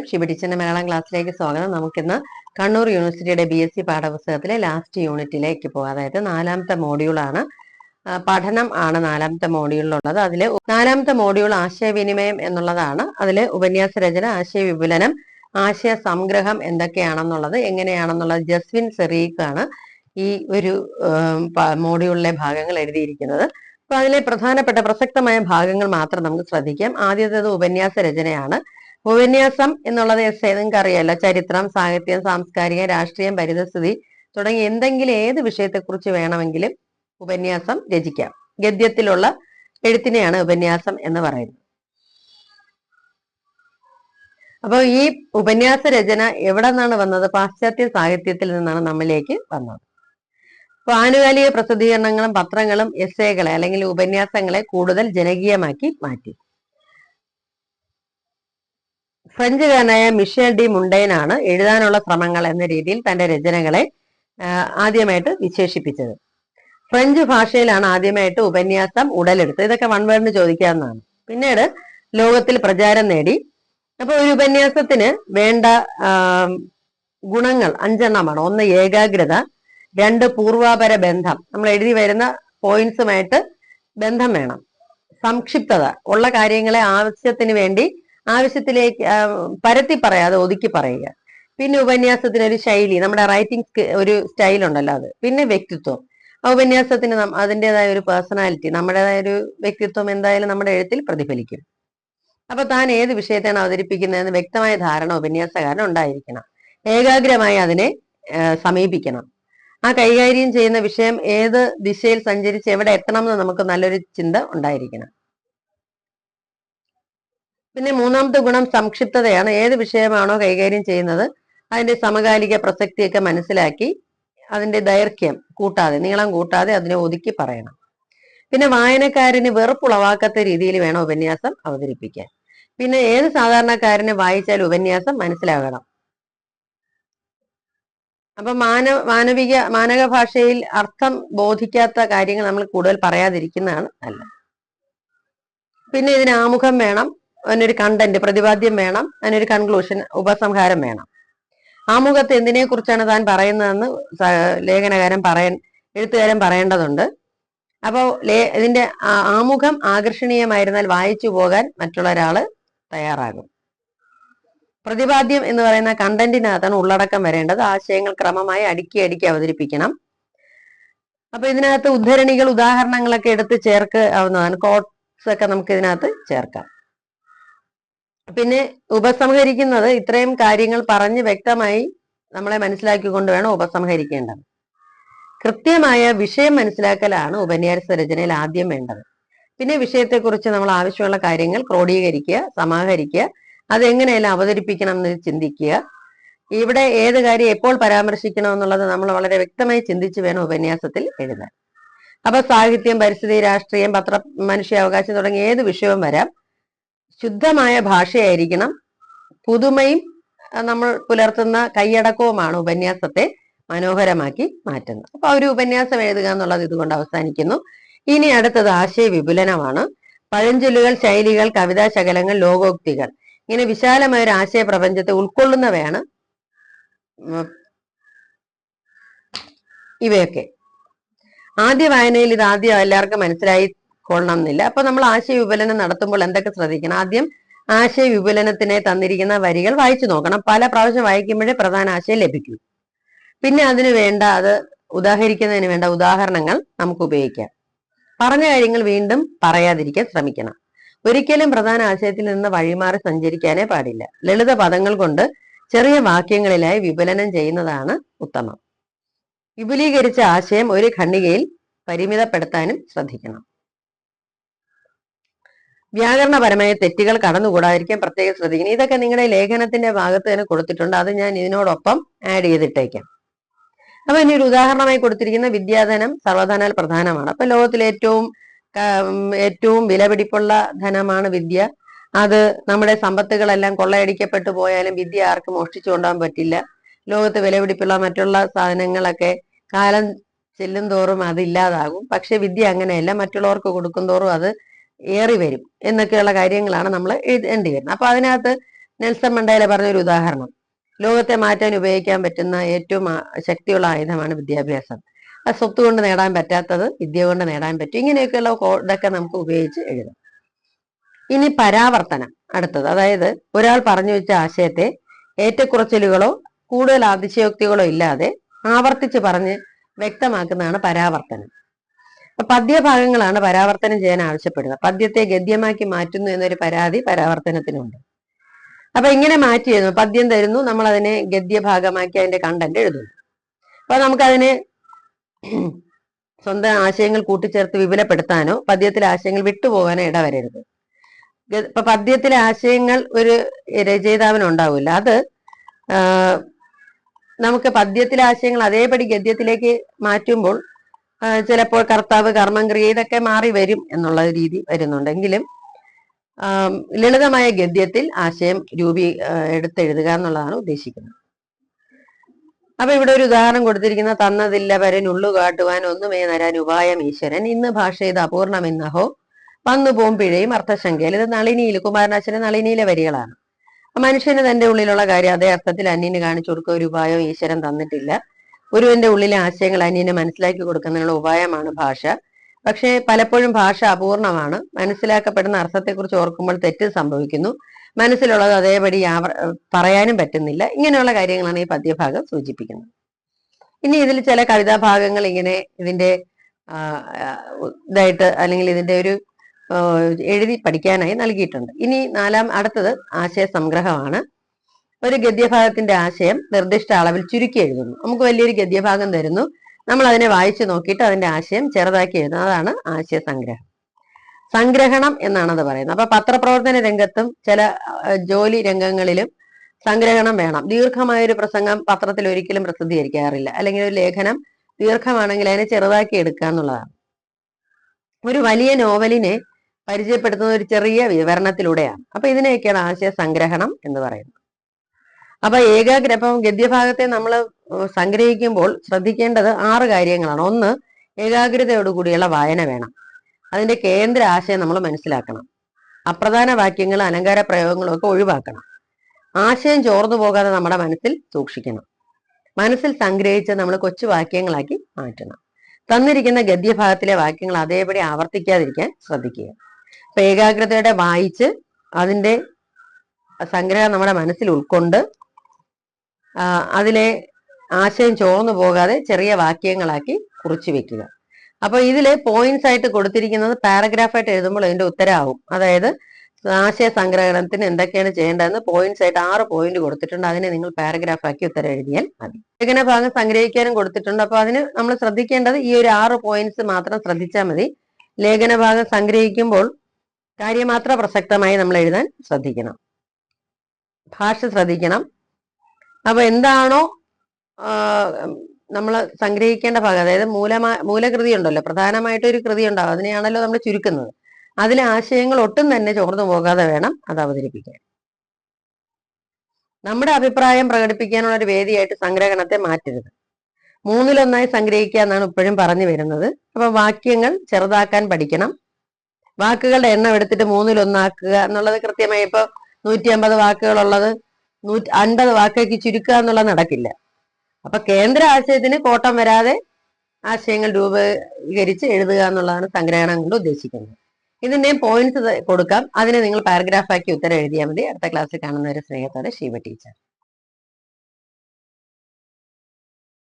ഷിബി ടീച്ചറിന്റെ മലയാളം ക്ലാസ്സിലേക്ക് സ്വാഗതം. നമുക്കിന്ന് കണ്ണൂർ യൂണിവേഴ്സിറ്റിയുടെ BSc പാഠപുസ്തകത്തിലെ ലാസ്റ്റ് യൂണിറ്റിലേക്ക് പോകാം. അതായത് 4ാമത്തെ മോഡ്യൂളാണ്. പഠനം ആണ് 4ാമത്തെ മോഡ്യൂളിലുള്ളത്. അതിലെ 4ാമത്തെ മോഡ്യൂൾ ആശയവിനിമയം എന്നുള്ളതാണ്. അതിലെ ഉപന്യാസ രചന, ആശയ വിപുലനം, ആശയ സംഗ്രഹം എന്തൊക്കെയാണെന്നുള്ളത് എങ്ങനെയാണെന്നുള്ളത് ജസ്വിൻ സെറീഖാണ് ഈ ഒരു മോഡ്യൂളിലെ ഭാഗങ്ങൾ എഴുതിയിരിക്കുന്നത്. അപ്പൊ അതിലെ പ്രധാനപ്പെട്ട പ്രസക്തമായ ഭാഗങ്ങൾ മാത്രം നമുക്ക് ശ്രദ്ധിക്കാം. ആദ്യത്തേത് ഉപന്യാസ രചനയാണ്. ഉപന്യാസം എന്നുള്ളത് നിങ്ങൾക്ക് അറിയാലോ, ചരിത്രം, സാഹിത്യം, സാംസ്കാരികം, രാഷ്ട്രീയം, പരിതസ്ഥിതി തുടങ്ങി എന്തെങ്കിലും ഏത് വിഷയത്തെക്കുറിച്ച് വേണമെങ്കിലും ഉപന്യാസം രചിക്കാം. ഗദ്യത്തിലുള്ള എഴുത്തിനെയാണ് ഉപന്യാസം എന്ന് പറയുന്നത്. അപ്പോൾ ഈ ഉപന്യാസ രചന എവിടെ നിന്നാണ് വന്നത്? പാശ്ചാത്യ സാഹിത്യത്തിൽ നിന്നാണ് നമ്മിലേക്ക് വന്നത്. അപ്പൊ ആനുകാലിക പ്രസിദ്ധീകരണങ്ങളും പത്രങ്ങളും എസ്സേകളെ അല്ലെങ്കിൽ ഉപന്യാസങ്ങളെ കൂടുതൽ ജനകീയമാക്കി മാറ്റി. ഫ്രഞ്ചുകാരനായ മിഷേൽ ഡി മുണ്ടൈനാണ് എഴുതാനുള്ള ശ്രമങ്ങൾ എന്ന രീതിയിൽ തന്റെ രചനകളെ ആദ്യമായിട്ട് വിശേഷിപ്പിച്ചത്. ഫ്രഞ്ച് ഭാഷയിലാണ് ആദ്യമായിട്ട് ഉപന്യാസം ഉടലെടുത്തത്. ഇതൊക്കെ വൺ വേർഡിന് ചോദിക്കാവുന്നതാണ്. പിന്നീട് ലോകത്തിൽ പ്രചാരം നേടി. അപ്പൊ ഒരു ഉപന്യാസത്തിന് വേണ്ട ഗുണങ്ങൾ 5 ഒന്ന് ഏകാഗ്രത, 2 പൂർവാപര ബന്ധം, നമ്മൾ എഴുതി വരുന്ന പോയിന്റ്സുമായിട്ട് ബന്ധം വേണം. സംക്ഷിപ്തത, ഉള്ള കാര്യങ്ങളെ ആവശ്യത്തിലേക്ക് പരത്തി പറയാതെ ഒതുക്കി പറയുക. പിന്നെ ഉപന്യാസത്തിന് ഒരു ശൈലി, നമ്മുടെ റൈറ്റിംഗ് ഒരു സ്റ്റൈൽ ഉണ്ടല്ലോ അത്. പിന്നെ വ്യക്തിത്വം, ഉപന്യാസത്തിന് അതിൻ്റെതായ ഒരു പേഴ്സണാലിറ്റി, നമ്മുടേതായ ഒരു വ്യക്തിത്വം എന്തായാലും നമ്മുടെ എഴുത്തിൽ പ്രതിഫലിക്കും. അപ്പൊ താൻ ഏത് വിഷയത്തെയാണ് അവതരിപ്പിക്കുന്നതെന്ന് വ്യക്തമായ ധാരണ ഉപന്യാസകാരൻ ഉണ്ടായിരിക്കണം. ഏകാഗ്രമായി അതിനെ സമീപിക്കണം. ആ കൈകാര്യം ചെയ്യുന്ന വിഷയം ഏത് ദിശയിൽ സഞ്ചരിച്ച് എവിടെ എത്തണം എന്ന് നമുക്ക് നല്ലൊരു ചിന്ത ഉണ്ടായിരിക്കണം. പിന്നെ 3ാമത്തെ ഗുണം സംക്ഷിപ്തതയാണ്. ഏത് വിഷയമാണോ കൈകാര്യം ചെയ്യുന്നത് അതിന്റെ സമകാലിക പ്രസക്തിയൊക്കെ മനസ്സിലാക്കി അതിന്റെ ദൈർഘ്യം കൂട്ടാതെ, നീളം കൂട്ടാതെ അതിനെ ഒതുക്കി പറയണം. പിന്നെ വായനക്കാരന് വെറുപ്പുളവാക്കാത്ത രീതിയിൽ വേണം ഉപന്യാസം അവതരിപ്പിക്കാൻ. പിന്നെ ഏത് സാധാരണക്കാരന് വായിച്ചാൽ ഉപന്യാസം മനസ്സിലാകണം. അപ്പൊ മാനക ഭാഷയിൽ അർത്ഥം ബോധിക്കാത്ത കാര്യങ്ങൾ നമ്മൾ കൂടുതൽ പറയാതിരിക്കുന്നതാണ് നല്ലത്. പിന്നെ ഇതിന് ആമുഖം വേണം, അതിനൊരു കണ്ടന്റ്, പ്രതിപാദ്യം വേണം, അതിനൊരു കൺക്ലൂഷൻ, ഉപസംഹാരം വേണം. ആമുഖത്തെ എന്തിനെ കുറിച്ചാണ് താൻ പറയുന്നതെന്ന് എഴുത്തുകാരൻ പറയേണ്ടതുണ്ട്. അപ്പോൾ ഇതിന്റെ ആമുഖം ആകർഷണീയമായിരുന്നാൽ വായിച്ചു പോകാൻ മറ്റുള്ള ഒരാള് തയ്യാറാകും. പ്രതിപാദ്യം എന്ന് പറയുന്ന കണ്ടന്റിനകത്താണ് ഉള്ളടക്കം വരേണ്ടത്. ആശയങ്ങൾ ക്രമമായി അടുക്കി അവതരിപ്പിക്കണം. അപ്പൊ ഇതിനകത്ത് ഉദ്ധരണികൾ, ഉദാഹരണങ്ങളൊക്കെ എടുത്ത് ചേർക്കാവുന്നതാണ്. കോട്ട്സ് ഒക്കെ നമുക്ക് ഇതിനകത്ത് ചേർക്കാം. പിന്നെ ഉപസംഹരിക്കുന്നത് ഇത്രയും കാര്യങ്ങൾ പറഞ്ഞ് വ്യക്തമായി നമ്മളെ മനസ്സിലാക്കിക്കൊണ്ട് വേണം ഉപസംഹരിക്കേണ്ടത്. കൃത്യമായ വിഷയം മനസ്സിലാക്കലാണ് ഉപന്യാസ രചനയിൽ ആദ്യം വേണ്ടത്. പിന്നെ വിഷയത്തെക്കുറിച്ച് നമ്മൾ ആവശ്യമുള്ള കാര്യങ്ങൾ ക്രോഡീകരിക്കുക, സമാഹരിക്കുക, അതെങ്ങനെയെല്ലാം അവതരിപ്പിക്കണം എന്ന് ചിന്തിക്കുക. ഇവിടെ ഏത് കാര്യം എപ്പോൾ പരാമർശിക്കണം എന്നുള്ളത് നമ്മൾ വളരെ വ്യക്തമായി ചിന്തിച്ച് വേണം ഉപന്യാസത്തിൽ എഴുതാൻ. അപ്പൊ സാഹിത്യം, പരിസ്ഥിതി, രാഷ്ട്രീയം, മനുഷ്യാവകാശം തുടങ്ങിയ ഏത് വിഷയവും വരാം. ശുദ്ധമായ ഭാഷയായിരിക്കണം. പുതുമയും നമ്മൾ പുലർത്തുന്ന കൈയടക്കവുമാണ് ഉപന്യാസത്തെ മനോഹരമാക്കി മാറ്റുന്നത്. അപ്പൊ ഒരു ഉപന്യാസം എഴുതുക എന്നുള്ളത് ഇതുകൊണ്ട് അവസാനിക്കുന്നു. ഇനി അടുത്തത് ആശയ വിപുലനമാണ്. പഴഞ്ചൊല്ലുകൾ, ശൈലികൾ, കവിതാ ശകലങ്ങൾ, ലോകോക്തികൾ, ഇങ്ങനെ വിശാലമായ ഒരു ആശയ പ്രപഞ്ചത്തെ ഉൾക്കൊള്ളുന്നവയാണ് ഇവയൊക്കെ. ആദ്യ വായനയിൽ ഇത് ആദ്യം എല്ലാവർക്കും മനസ്സിലായി കൊള്ളണം എന്നില്ല. അപ്പൊ നമ്മൾ ആശയ വിപുലനം നടത്തുമ്പോൾ എന്തൊക്കെ ശ്രദ്ധിക്കണം? ആദ്യം ആശയ വിപുലനത്തിനെ തന്നിരിക്കുന്ന വരികൾ വായിച്ചു നോക്കണം. പല പ്രാവശ്യം വായിക്കുമ്പോഴേ പ്രധാന ആശയം ലഭിക്കും. പിന്നെ അതിനു വേണ്ട, അത് ഉദാഹരിക്കുന്നതിന് വേണ്ട ഉദാഹരണങ്ങൾ നമുക്ക് ഉപയോഗിക്കാം. പറഞ്ഞ കാര്യങ്ങൾ വീണ്ടും പറയാതിരിക്കാൻ ശ്രമിക്കണം. ഒരിക്കലും പ്രധാന ആശയത്തിൽ നിന്ന് വഴിമാറി സഞ്ചരിക്കാനേ പാടില്ല. ലളിത പദങ്ങൾ കൊണ്ട് ചെറിയ വാക്യങ്ങളിലായി വിപുലനം ചെയ്യുന്നതാണ് ഉത്തമം. വിപുലീകരിച്ച ആശയം ഒരു ഖണ്ഡികയിൽ പരിമിതപ്പെടുത്താനും ശ്രദ്ധിക്കണം. വ്യാകരണപരമായ തെറ്റുകൾ കടന്നുകൂടാതിരിക്കാൻ പ്രത്യേകം ശ്രദ്ധിക്കണം. ഇതൊക്കെ നിങ്ങളുടെ ലേഖനത്തിന്റെ ഭാഗത്ത് തന്നെ കൊടുത്തിട്ടുണ്ട്. അത് ഞാൻ ഇതിനോടൊപ്പം ആഡ് ചെയ്തിട്ടേക്കാം. അപ്പൊ ഇനി ഒരു ഉദാഹരണമായി കൊടുത്തിരിക്കുന്ന വിദ്യാധനം സർവധനാൽ പ്രധാനമാണ്. അപ്പൊ ലോകത്തിലെ ഏറ്റവും വിലപിടിപ്പുള്ള ധനമാണ് വിദ്യ. അത് നമ്മുടെ സമ്പത്തുകളെല്ലാം കൊള്ളയടിക്കപ്പെട്ടു പോയാലും വിദ്യ ആർക്കും മോഷ്ടിച്ചു കൊണ്ടുപോകാൻ പറ്റില്ല. ലോകത്ത് വിലപിടിപ്പുള്ള മറ്റുള്ള സാധനങ്ങളൊക്കെ കാലം ചെല്ലും തോറും അത് ഇല്ലാതാകും. പക്ഷെ വിദ്യ അങ്ങനെയല്ല, മറ്റുള്ളവർക്ക് കൊടുക്കും തോറും അത് ഏറി വരും എന്നൊക്കെയുള്ള കാര്യങ്ങളാണ് നമ്മൾ എഴുതേണ്ടി വരുന്നത്. അപ്പൊ അതിനകത്ത് നെൽസൺ മണ്ടേല പറഞ്ഞൊരു ഉദാഹരണം, ലോകത്തെ മാറ്റാൻ ഉപയോഗിക്കാൻ പറ്റുന്ന ഏറ്റവും ശക്തിയുള്ള ആയുധമാണ് വിദ്യാഭ്യാസം. അത് സ്വത്ത് കൊണ്ട് നേടാൻ പറ്റാത്തത് വിദ്യ കൊണ്ട് നേടാൻ പറ്റും. ഇങ്ങനെയൊക്കെയുള്ള ഇതൊക്കെ നമുക്ക് ഉപയോഗിച്ച് എഴുതാം. ഇനി പരാവർത്തനം അടുത്തത്, അതായത് ഒരാൾ പറഞ്ഞു വെച്ച ആശയത്തെ ഏറ്റക്കുറച്ചിലുകളോ കൂടുതൽ അതിശയോക്തികളോ ഇല്ലാതെ ആവർത്തിച്ച് പറഞ്ഞ് വ്യക്തമാക്കുന്നതാണ് പരാവർത്തനം. പദ്യഭാഗങ്ങളാണ് പരാവർത്തനം ചെയ്യാൻ ആവശ്യപ്പെടുന്നത്. പദ്യത്തെ ഗദ്യമാക്കി മാറ്റുന്നു എന്നൊരു പരാതി പരാവർത്തനത്തിനുണ്ട്. അപ്പൊ ഇങ്ങനെ മാറ്റി എഴുതുന്നു, പദ്യം തരുന്നു, നമ്മൾ അതിനെ ഗദ്യഭാഗമാക്കി അതിന്റെ കണ്ടന്റ് എഴുതുന്നു. അപ്പൊ നമുക്കതിനെ സ്വന്തം ആശയങ്ങൾ കൂട്ടിച്ചേർത്ത് വിപുലപ്പെടുത്താനോ പദ്യത്തിലെ ആശയങ്ങൾ വിട്ടുപോകാനോ ഇടവരരുത്. ഇപ്പൊ പദ്യത്തിലെ ആശയങ്ങൾ ഒരു രചയിതാവിനുണ്ടാവില്ല, അത് നമുക്ക് പദ്യത്തിലെ ആശയങ്ങൾ അതേപടി ഗദ്യത്തിലേക്ക് മാറ്റുമ്പോൾ ചിലപ്പോൾ കർത്താവ്, കർമ്മം, ക്രിയ ഇതൊക്കെ മാറി വരും എന്നുള്ള രീതി വരുന്നുണ്ടെങ്കിലും ലളിതമായ ഗദ്യത്തിൽ ആശയം എടുത്തെഴുതുക എന്നുള്ളതാണ് ഉദ്ദേശിക്കുന്നത്. അപ്പൊ ഇവിടെ ഒരു ഉദാഹരണം കൊടുത്തിരിക്കുന്ന, തന്നതില്ല പരൻ ഉള്ളു കാട്ടുവാൻ ഒന്നുമേ നരാൻ ഉപായം ഈശ്വരൻ, ഇന്ന് ഭാഷ ഇത് അപൂർണമെന്നഹോ വന്നു പോം പിഴയും അർത്ഥശങ്കയിൽ. ഇത് നളിനിയിൽ, കുമാരനാശന്റെ നളിനിയിലെ വരികളാണ്. മനുഷ്യന് തന്റെ ഉള്ളിലുള്ള കാര്യം അതേ അർത്ഥത്തിൽ അന്യന് കാണിച്ചു കൊടുക്കുക ഒരു ഉപായം ഈശ്വരൻ തന്നിട്ടില്ല. ഒരുവന്റെ ഉള്ളിലെ ആശയങ്ങൾ അന്യന് മനസ്സിലാക്കി കൊടുക്കുന്നതിനുള്ള ഉപായമാണ് ഭാഷ. പക്ഷേ പലപ്പോഴും ഭാഷ അപൂർണമാണ്. മനസ്സിലാക്കപ്പെടുന്ന അർത്ഥത്തെക്കുറിച്ച് ഓർക്കുമ്പോൾ തെറ്റ് സംഭവിക്കുന്നു. മനസ്സിലുള്ളത് അതേപടി പറയാനും പറ്റുന്നില്ല. ഇങ്ങനെയുള്ള കാര്യങ്ങളാണ് ഈ പദ്യഭാഗം സൂചിപ്പിക്കുന്നത്. ഇനി ഇതിൽ ചില കവിതാഭാഗങ്ങൾ ഇങ്ങനെ ഇതിന്റെ ഇതായിട്ട് അല്ലെങ്കിൽ ഇതിന്റെ ഒരു എഴുതി പഠിക്കാനായി നൽകിയിട്ടുണ്ട്. ഇനി അടുത്തത് ആശയ സംഗ്രഹമാണ്. ഒരു ഗദ്യഭാഗത്തിന്റെ ആശയം നിർദ്ദിഷ്ട അളവിൽ ചുരുക്കി എഴുതുന്നു. നമുക്ക് വലിയൊരു ഗദ്യഭാഗം തരുന്നു, നമ്മൾ അതിനെ വായിച്ചു നോക്കിയിട്ട് അതിന്റെ ആശയം ചെറുതാക്കി എഴുതുന്നു. അതാണ് ആശയ സംഗ്രഹം. സംഗ്രഹണം എന്നാണ് അത് പറയുന്നത്. അപ്പൊ പത്രപ്രവർത്തന രംഗത്തും ചില ജോലി രംഗങ്ങളിലും സംഗ്രഹണം വേണം. ദീർഘമായൊരു പ്രസംഗം പത്രത്തിൽ ഒരിക്കലും പ്രസിദ്ധീകരിക്കാറില്ല. അല്ലെങ്കിൽ ഒരു ലേഖനം ദീർഘമാണെങ്കിൽ അതിനെ ചെറുതാക്കി എടുക്കുക എന്നുള്ളതാണ്. ഒരു വലിയ നോവലിനെ പരിചയപ്പെടുത്തുന്ന ഒരു ചെറിയ വിവരണത്തിലൂടെയാണ്. അപ്പൊ ഇതിനെയൊക്കെയാണ് ആശയ സംഗ്രഹണം എന്ന് പറയുന്നത്. അപ്പൊ ഇപ്പം ഗദ്യഭാഗത്തെ നമ്മൾ സംഗ്രഹിക്കുമ്പോൾ ശ്രദ്ധിക്കേണ്ടത് 6 കാര്യങ്ങളാണ്. ഒന്ന്, ഏകാഗ്രതയോടുകൂടിയുള്ള വായന വേണം. അതിന്റെ കേന്ദ്ര ആശയം നമ്മൾ മനസ്സിലാക്കണം. അപ്രധാന വാക്യങ്ങളും അലങ്കാര പ്രയോഗങ്ങളും ഒക്കെ ഒഴിവാക്കണം. ആശയം ചോർന്നു പോകാതെ നമ്മുടെ മനസ്സിൽ സൂക്ഷിക്കണം. മനസ്സിൽ സംഗ്രഹിച്ച് നമ്മൾ കൊച്ചു വാക്യങ്ങളാക്കി മാറ്റണം. തന്നിരിക്കുന്ന ഗദ്യഭാഗത്തിലെ വാക്യങ്ങൾ അതേപടി ആവർത്തിക്കാതിരിക്കാൻ ശ്രദ്ധിക്കുക. അപ്പൊ ഏകാഗ്രതയോടെ വായിച്ച് അതിന്റെ സംഗ്രഹം നമ്മുടെ മനസ്സിൽ ഉൾക്കൊണ്ട് അതിലെ ആശയം ചോർന്നു പോകാതെ ചെറിയ വാക്യങ്ങളാക്കി കുറിച്ചു വെക്കുക. അപ്പൊ ഇതില് പോയിന്റ്സ് ആയിട്ട് കൊടുത്തിരിക്കുന്നത് പാരഗ്രാഫായിട്ട് എഴുതുമ്പോൾ അതിന്റെ ഉത്തരമാവും. അതായത് ആശയ സംഗ്രഹണത്തിന് എന്തൊക്കെയാണ് ചെയ്യേണ്ടതെന്ന് പോയിന്റ്സ് ആയിട്ട് 6 പോയിന്റ് കൊടുത്തിട്ടുണ്ട്. അതിനെ നിങ്ങൾ പാരഗ്രാഫാക്കി ഉത്തരം എഴുതിയാൽ മതി. ലേഖന ഭാഗം സംഗ്രഹിക്കാനും കൊടുത്തിട്ടുണ്ട്. അപ്പൊ അതിന് നമ്മൾ ശ്രദ്ധിക്കേണ്ടത് ഈ ഒരു 6 പോയിന്റ്സ് മാത്രം ശ്രദ്ധിച്ചാൽ മതി. ലേഖന ഭാഗം സംഗ്രഹിക്കുമ്പോൾ കാര്യമാത്ര പ്രസക്തമായി നമ്മൾ എഴുതാൻ ശ്രദ്ധിക്കണം. ഭാഷ ശ്രദ്ധിക്കണം. അപ്പൊ എന്താണോ നമ്മൾ സംഗ്രഹിക്കേണ്ട ഭാഗം, അതായത് മൂലകൃതി ഉണ്ടല്ലോ, പ്രധാനമായിട്ട് ഒരു കൃതി ഉണ്ടാവും, അതിനെയാണല്ലോ നമ്മൾ ചുരുക്കുന്നത്. അതിലെ ആശയങ്ങൾ ഒട്ടും തന്നെ ചോർന്നു പോകാതെ വേണം അത് അവതരിപ്പിക്കാൻ. നമ്മുടെ അഭിപ്രായം പ്രകടിപ്പിക്കാനുള്ള ഒരു വേദിയായിട്ട് സംഗ്രഹണത്തെ മാറ്റരുത്. 1/3 സംഗ്രഹിക്കുക എന്നാണ് ഇപ്പോഴും പറഞ്ഞു വരുന്നത്. അപ്പൊ വാക്യങ്ങൾ ചെറുതാക്കാൻ പഠിക്കണം. വാക്കുകളുടെ എണ്ണം എടുത്തിട്ട് 1/3 ആക്കുക എന്നുള്ളത് കൃത്യമായി, ഇപ്പൊ 150 വാക്കുകളുള്ളത് 150 വാക്കാക്കി ചുരുക്കുക എന്നുള്ളത് നടക്കില്ല. അപ്പൊ കേന്ദ്ര ആശയത്തിന് കോട്ടം വരാതെ ആശയങ്ങൾ രൂപീകരിച്ച് എഴുതുക എന്നുള്ളതാണ് സംഗ്രഹണം കൊണ്ട് ഉദ്ദേശിക്കുന്നത്. ഇതിന്റെയും പോയിന്റ്സ് കൊടുക്കാം. അതിനെ നിങ്ങൾ പാരഗ്രാഫാക്കി ഉത്തരം എഴുതിയാൽ മതി. അടുത്ത ക്ലാസ്സിൽ കാണുന്നവരെ സ്നേഹത്തോടെ ശിവ ടീച്ചർ.